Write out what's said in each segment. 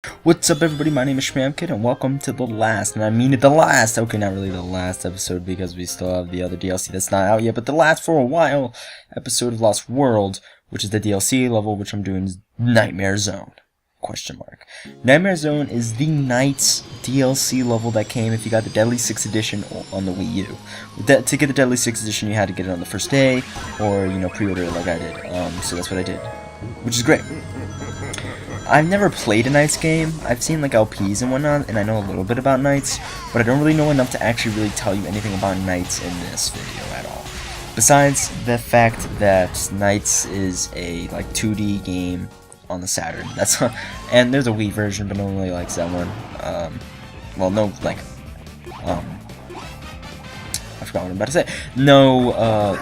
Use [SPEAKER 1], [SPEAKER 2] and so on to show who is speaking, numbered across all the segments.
[SPEAKER 1] What's up, everybody? My name is schmamkid, and welcome to the last, and I mean it, the last, okay, not really the last episode because we still have the other DLC that's not out yet, but the last for a while episode of Lost World, which is the DLC level, which I'm doing is Nightmare Zone, question mark. Nightmare Zone is the Knights DLC level that came if you got the Deadly 6 edition on the Wii U. To get the Deadly 6 edition, you had to get it on the first day, or, pre-order it like I did, so that's what I did, which is great. I've never played a Knights game. I've seen like LPs and whatnot, and I know a little bit about Knights, but I don't really know enough to actually really tell you anything about Knights in this video at all. Besides the fact that Knights is a like 2D game on the Saturn. That's and there's a Wii version, but no one really likes that one. Well, no, like, I forgot what I'm about to say. No,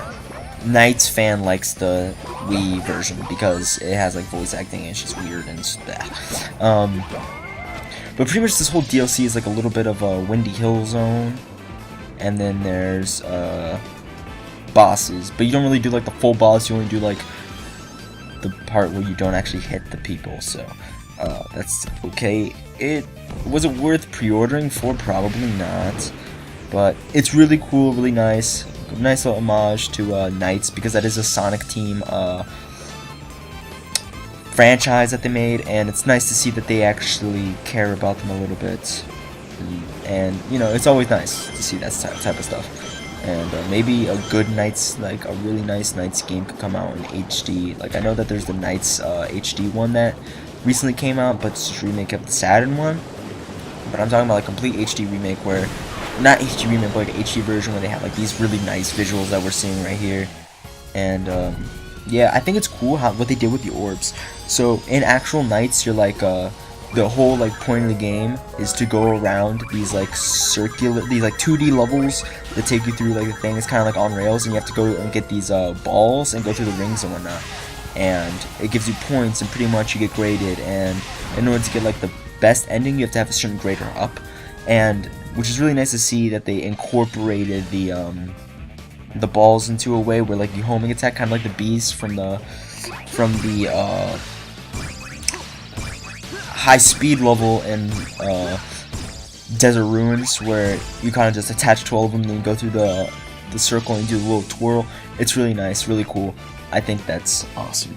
[SPEAKER 1] Knights fan likes the Wii version because it has like voice acting and it's just weird and stuff. But pretty much this whole DLC is like a little bit of a Windy Hill Zone, and then there's bosses, but you don't really do like the full boss. You only do like the part where you don't actually hit the people. So that's okay. Was it worth pre-ordering for? Probably not, but it's really cool, really nice. Nice little homage to Knights, because that is a Sonic Team franchise that they made, and it's nice to see that they actually care about them a little bit. And it's always nice to see that type of stuff. And maybe a good Knights, like a really nice Knights game, could come out in HD. Like I know that there's the Knights HD one that recently came out, but it's just a remake of the Saturn one. But I'm talking about like complete HD remake where. Not HD remake, but like an HD version where they have like these really nice visuals that we're seeing right here. And yeah, I think it's cool what they did with the orbs. So in actual Knights, you're like the whole like point of the game is to go around these like these like 2D levels that take you through like the thing. It's kind of like on rails, and you have to go and get these balls and go through the rings and whatnot. And it gives you points, and pretty much you get graded. And in order to get like the best ending, you have to have a certain grade or up. And which is really nice to see that they incorporated the balls into a way where like the homing attack, kind of like the bees from the high speed level in Desert Ruins, where you kind of just attach 12 of them and then go through the circle and do a little twirl. It's really nice, really cool. I think that's awesome.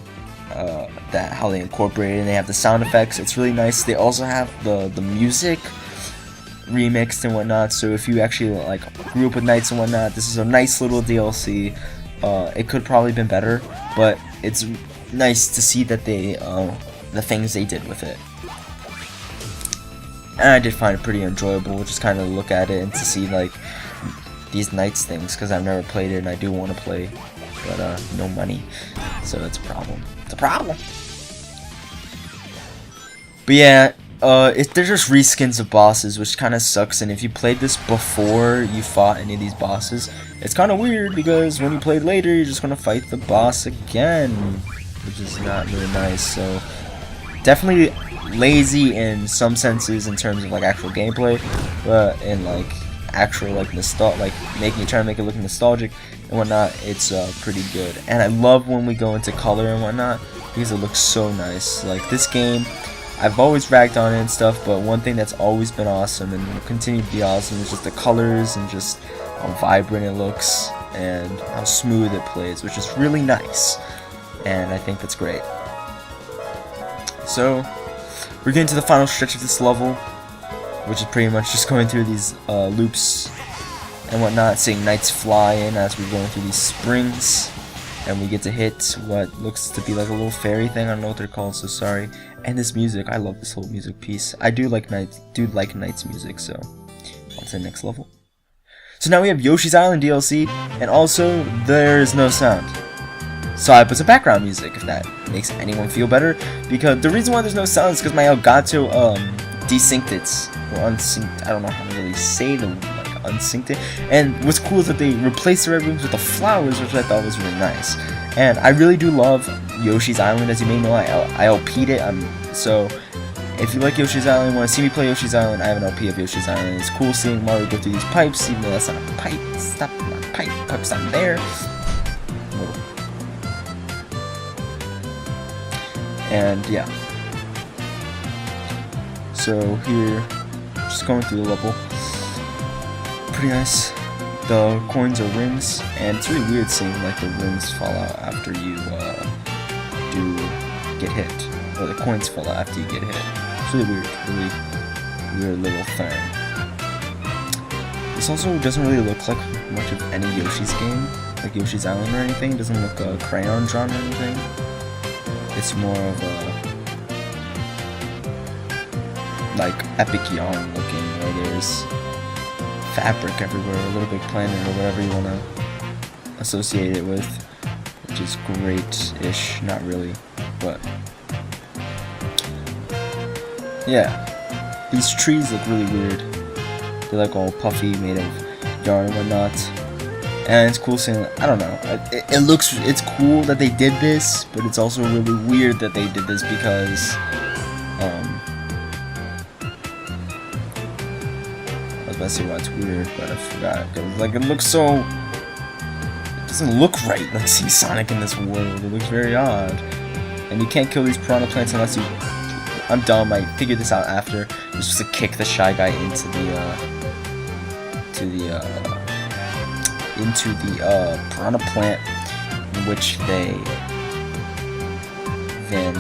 [SPEAKER 1] That how they incorporate it, and they have the sound effects. It's really nice. They also have the music remixed and whatnot, so if you actually like grew up with Knights and whatnot, this is a nice little DLC. It could probably been better, but it's nice to see that they the things they did with it. And I did find it pretty enjoyable, just kind of look at it and to see like these Knights things, because I've never played it and I do want to play, but no money, so it's a problem. It's a problem. But yeah. They're just reskins of bosses, which kind of sucks, and if you played this before you fought any of these bosses, it's kind of weird, because when you played later, you're just going to fight the boss again, which is not really nice. So definitely lazy in some senses in terms of like actual gameplay, but in like actual like trying to make it look nostalgic and whatnot, it's pretty good. And I love when we go into color and whatnot, because it looks so nice. Like this game, I've always ragged on it and stuff, but one thing that's always been awesome and will continue to be awesome is just the colors and just how vibrant it looks and how smooth it plays, which is really nice, and I think that's great. So we're getting to the final stretch of this level, which is pretty much just going through these loops and whatnot, seeing Knights fly in as we're going through these springs, and we get to hit what looks to be like a little fairy thing. I don't know what they're called, so sorry. And this music, I love this whole music piece. I do like Knights music, so on to the next level. So now we have Yoshi's Island DLC, and also there's no sound. So I put some background music, if that makes anyone feel better, because the reason why there's no sound is because my Elgato desynced it, or unsynced, I don't know how to really say the unsynced it. And what's cool is that they replaced the red rooms with the flowers, which I thought was really nice. And I really do love Yoshi's Island. As you may know, I LP'd it. So if you like Yoshi's Island, want to see me play Yoshi's Island, I have an LP of Yoshi's Island. It's cool seeing Mario go through these pipes, even though that's not a pipe. Stop, not a pipe. Pipe's not there. And yeah. So here, just going through the level. Pretty nice. The coins are rings, and it's really weird seeing like the rings fall out after you do get hit, or the coins fall out after you get hit. It's really weird little thing. This also doesn't really look like much of any Yoshi's game, like Yoshi's Island or anything. It doesn't look crayon drawn or anything. It's more of a like epic yarn looking, where there's fabric everywhere, a little big planet or whatever you want to associate it with, which is great-ish, not really, but yeah. These trees look really weird. They're like all puffy, made of yarn and whatnot, and it's cool seeing, I don't know, it's cool that they did this, but it's also really weird that they did this because I see why it's weird, but I forgot. Like, it looks so... It doesn't look right, like seeing Sonic in this world. It looks very odd. And you can't kill these piranha plants unless you... I'm dumb, I figured this out after. You're supposed to kick the Shy Guy into the piranha plant, in which they then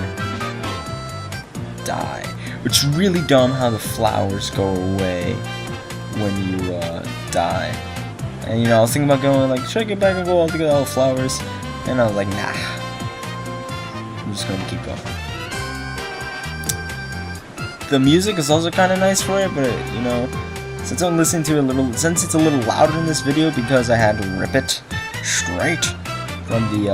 [SPEAKER 1] die. Which is really dumb how the flowers go away when you die. And you know, I was thinking about going like, should I get back and go all to get all the flowers? And I was like, nah, I'm just gonna keep going. The music is also kind of nice for it, but you know, since I'm listening to it since it's a little louder in this video because I had to rip it straight from the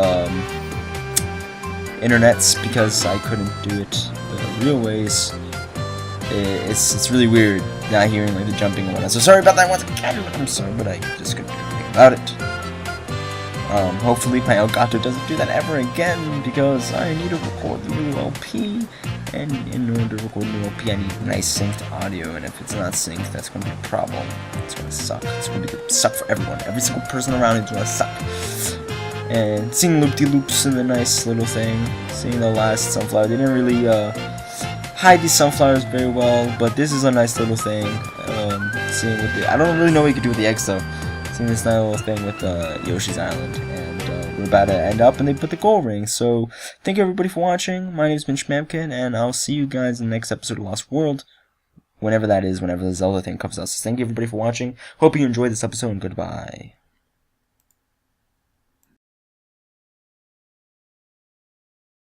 [SPEAKER 1] internets because I couldn't do it the real ways. It's really weird not hearing like the jumping and whatnot. So sorry about that once again. I'm sorry, but I just couldn't do anything about it. Hopefully my Elgato doesn't do that ever again because I need to record the new LP, and in order to record the new LP I need nice synced audio, and if it's not synced, that's going to be a problem. It's going to suck. It's going to suck for everyone. Every single person around is going to suck. And seeing loop-de-loops in the nice little thing, seeing the last sunflower, they didn't really hide these sunflowers very well, but this is a nice little thing. Seeing with the, I don't really know what you can do with the eggs though. Seeing this nice little thing with Yoshi's Island, and we're about to end up, and they put the gold ring. So thank you everybody for watching. My name's been schmamkid, and I'll see you guys in the next episode of Lost World, whenever that is, whenever the Zelda thing comes out. So thank you everybody for watching. Hope you enjoyed this episode, and goodbye.